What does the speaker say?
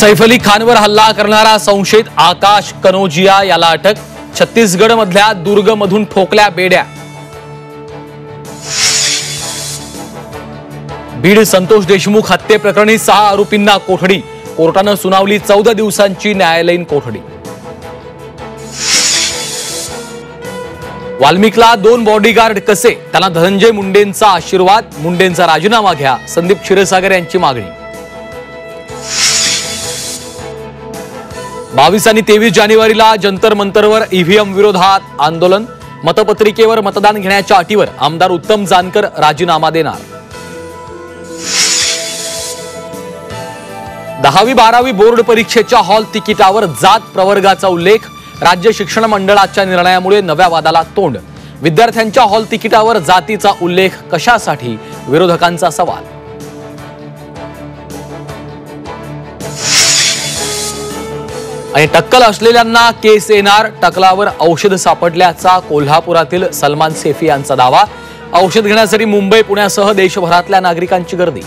सैफ अली खानवर हल्ला करणारा संशयित आकाश कनोजिया याला अटक। छत्तीसगड मधल्या दुर्गमधून ठोकल्या बेड्या। बीड संतोष देशमुख हत्येप्रकरणी 6 आरोपींना कोठडी। कोर्टाने सुनावली 14 दिवसांची न्यायालयीन कोठडी। वाल्मिकला 2 बॉडीगार्ड कसे, त्यांना धनंजय मुंडेंचा आशीर्वाद। मुंडेंचा राजीनामा घ्या, संदीप क्षीरसागर यांची मागणी। 22 आणि 23 जानेवारीला जंतर मंतरवर ईव्हीएम विरोधात आंदोलन। मतपत्रिकेवर मतदान घेण्याच्या अटीवर आमदार उत्तम जानकर राजीनामा देणार। 10वी-12वी बोर्ड परीक्षेच्या हॉल तिकिटावर जात प्रवर्गाचा उल्लेख। राज्य शिक्षण मंडळाच्या निर्णयामुळे नव्या वादाला तोंड। विद्यार्थ्यांच्या हॉल तिकिटावर जातीचा उल्लेख कशासाठी, विरोधकांचा सवाल। आणि टक्कल असलेल्यांना केस येणार। टकलावर औषध सापडल्याचा कोल्हापुरातील सलमान सेफी यांचा दावा। औषध घेण्यासाठी मुंबई पुण्यासह देशभरातल्या नागरिकांची गर्दी।